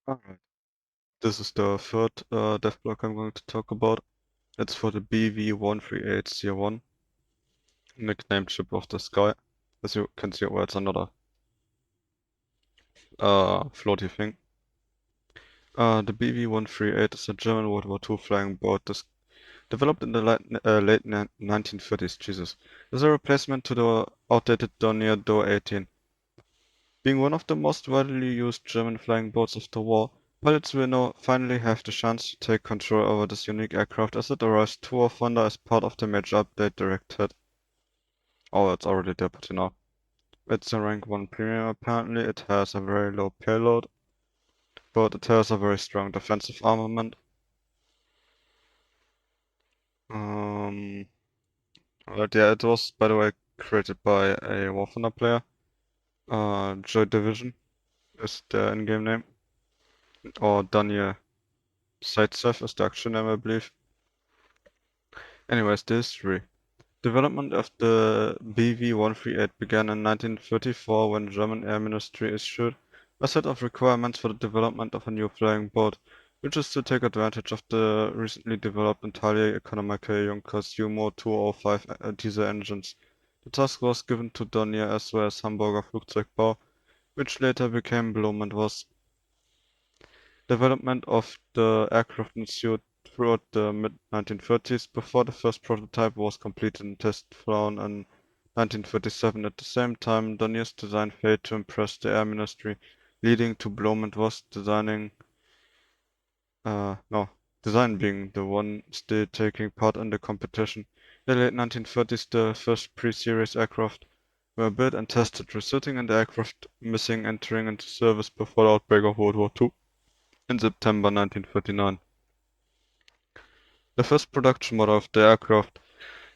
Alright, this is the third dev block I'm going to talk about. It's for the BV138C1, nicknamed Ship of the Sky. As you can see, it's another floaty thing. The BV138 is a German World War II flying boat developed in the late 1930s. Jesus. As a replacement to the outdated Dornier Do 18. Being one of the most widely used German flying boats of the war, pilots will now finally have the chance to take control over this unique aircraft as it arrives 2 of Wonder as part of the major update directed. Oh, it's already there, but you know. It's a rank 1 premium apparently, it has a very low payload, but it has a very strong defensive armament. Um, yeah, it was, by the way, created by a War Thunder player. Joy Division is their in-game name. Or Daniel Zaitsev is the actual name, I believe. Anyways, the history. Development of the BV-138 began in 1934 when German Air Ministry issued a set of requirements for the development of a new flying boat, which is to take advantage of the recently developed entirely economical Junkers Jumo 205 diesel engines. The task was given to Dornier as well as Hamburger Flugzeugbau, which later became Blum and Voss. Development of the aircraft ensued throughout the mid-1930s before the first prototype was completed and test flown in 1937. At the same time, Dornier's design failed to impress the Air Ministry, leading to Blum and Voss design being the one still taking part in the competition. In the late 1930s, the first pre-series aircraft were built and tested, resulting in the aircraft missing entering into service before the outbreak of World War II in September 1939. The first production model of the aircraft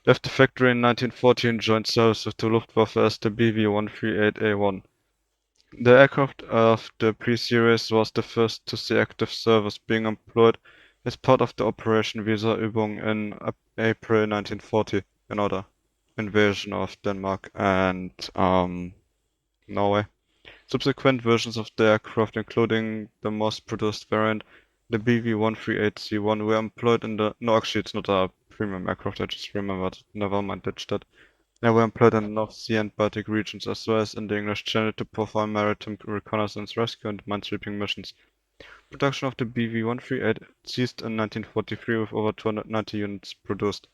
left the factory in 1940 and joined service with the Luftwaffe as the BV-138A1. The aircraft of the pre-series was the first to see active service, being employed as part of the Operation Weserübung in April 1940, the invasion of Denmark and Norway. Subsequent versions of the aircraft, including the most produced variant, the BV-138C1, were employed in the... No, actually, it's not a premium aircraft, I just remembered. Never mind, ditched that. They were employed in the North Sea and Baltic regions, as well as in the English Channel to perform maritime reconnaissance, rescue, and minesweeping missions. Production of the BV-138 ceased in 1943 with over 290 units produced.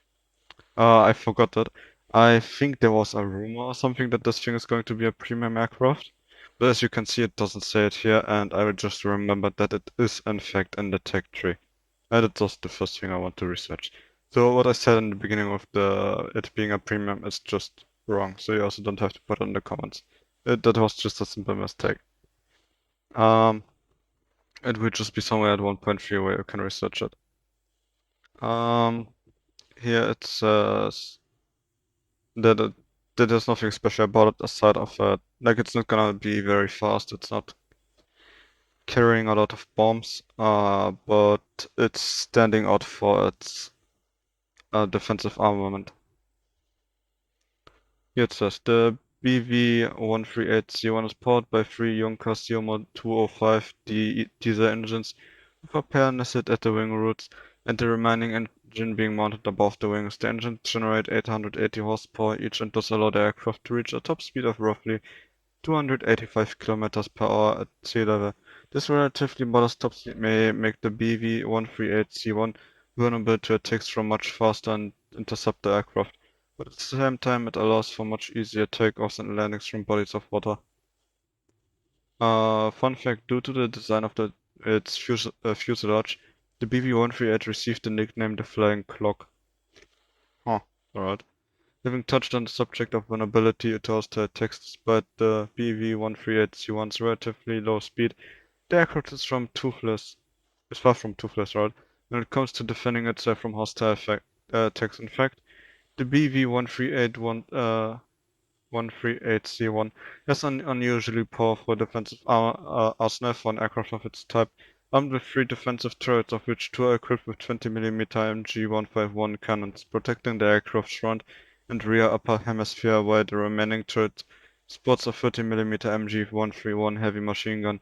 I forgot that. I think there was a rumor or something that this thing is going to be a premium aircraft. But as you can see, it doesn't say it here, and I will just remember that it is in fact in the tech tree. And it's just the first thing I want to research. So what I said in the beginning of it being a premium is just wrong, so you also don't have to put it in the comments. That was just a simple mistake. Um, it will just be somewhere at 1.3 where you can research it. Here it says that there's nothing special about it aside of like it's not gonna be very fast. It's not carrying a lot of bombs, but it's standing out for its defensive armament. Here it says the BV-138C1 is powered by 3 Junkers Jumo 205 diesel engines with a pair nested at the wing roots and the remaining engine being mounted above the wings. The engines generate 880 horsepower each and thus allow the aircraft to reach a top speed of roughly 285 km per hour at sea level. This relatively modest top speed may make the BV-138C1 vulnerable to attacks from much faster and interceptor aircraft, but at the same time it allows for much easier takeoffs and landings from bodies of water. Fun fact, due to the design of its fuselage, the BV-138 received the nickname the Flying Clock. Huh, alright. Having touched on the subject of vulnerability, it also attacks despite the BV-138C1's relatively low speed. The aircraft is far from toothless, right? When it comes to defending itself from hostile attacks. In fact, the BV-138C1 has an unusually powerful defensive arsenal for an aircraft of its type, armed with 3 defensive turrets, of which 2 are equipped with 20mm MG151 cannons, protecting the aircraft's front and rear upper hemisphere, while the remaining turret sports a 30mm MG131 heavy machine gun.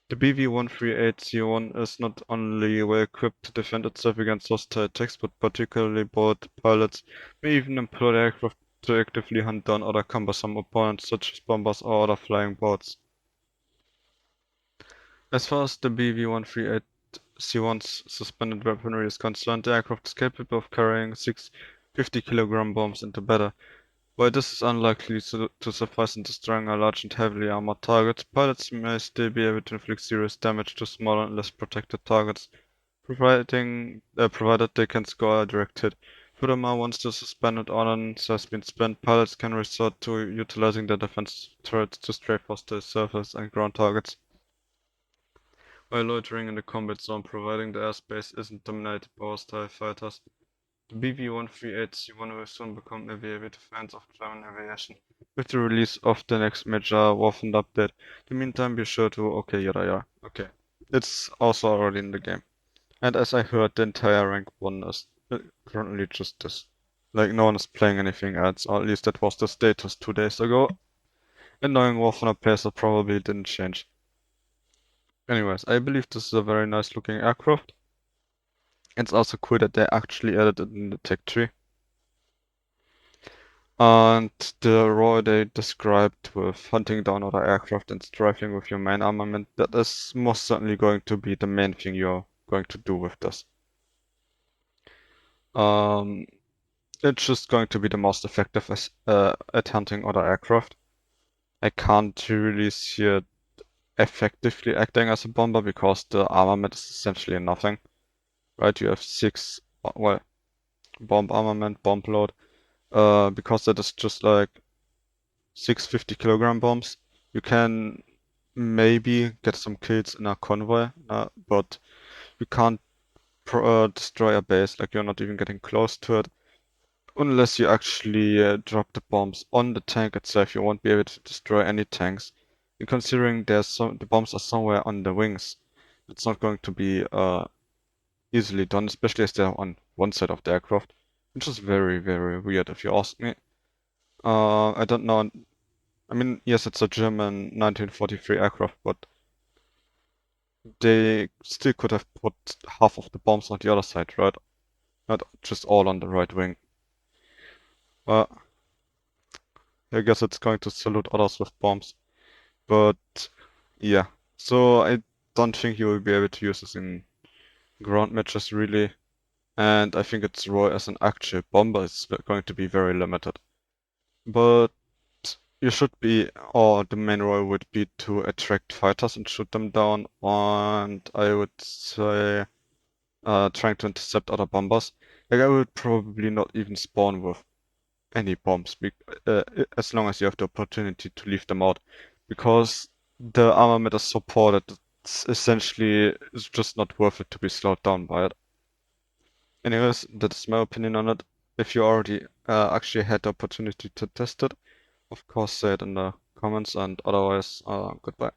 The BV-138C1 is not only well equipped to defend itself against hostile attacks, but particularly both pilots may even employ the aircraft to actively hunt down other cumbersome opponents such as bombers or other flying boats. As far as the BV-138C1's suspended weaponry is concerned, the aircraft is capable of carrying 6 50-kilogram bombs into battle. While this is unlikely to suffice in destroying a large and heavily armored target, pilots may still be able to inflict serious damage to smaller and less protected targets, provided they can score a direct hit. Furthermore, once the suspended ordnance has been spent, pilots can resort to utilizing their defense turrets to strafe hostile surface and ground targets. While loitering in the combat zone, providing the airspace isn't dominated by hostile fighters, the BV-138C1 will soon become available to fans of German aviation with the release of the next major Waffen update. In the meantime, be sure to okay. It's also already in the game. And as I heard, the entire rank 1 is currently just this. Like, no one is playing anything else, or at least that was the status 2 days ago. And knowing Waffen players probably didn't change. Anyways, I believe this is a very nice looking aircraft. It's also cool that they actually added it in the tech tree. And the role they described with hunting down other aircraft and strafing with your main armament, that is most certainly going to be the main thing you're going to do with this. It's just going to be the most effective at hunting other aircraft. I can't really see it effectively acting as a bomber because the armament is essentially nothing. Right, you have 6, well, bomb armament, bomb load, because that is just like 6 50-kilogram bombs. You can maybe get some kills in a convoy, but you can't destroy a base, like you're not even getting close to it. Unless you actually drop the bombs on the tank itself, you won't be able to destroy any tanks. And considering the bombs are somewhere on the wings, it's not going to be easily done, especially as they're on one side of the aircraft, which is very, very weird if you ask me. I don't know. I mean, yes, it's a German 1943 aircraft, but they still could have put half of the bombs on the other side, right? Not just all on the right wing. Well, I guess it's going to salute others with bombs. But yeah, so I don't think you will be able to use this in ground matches really. And I think its role as an actual bomber is going to be very limited. But you should be, or the main role would be to attract fighters and shoot them down. And I would say trying to intercept other bombers. Like I would probably not even spawn with any bombs, as long as you have the opportunity to leave them out, because the armament is so poor that it's essentially is just not worth it to be slowed down by it. Anyways, that's my opinion on it. If you already actually had the opportunity to test it, of course say it in the comments, and otherwise, goodbye.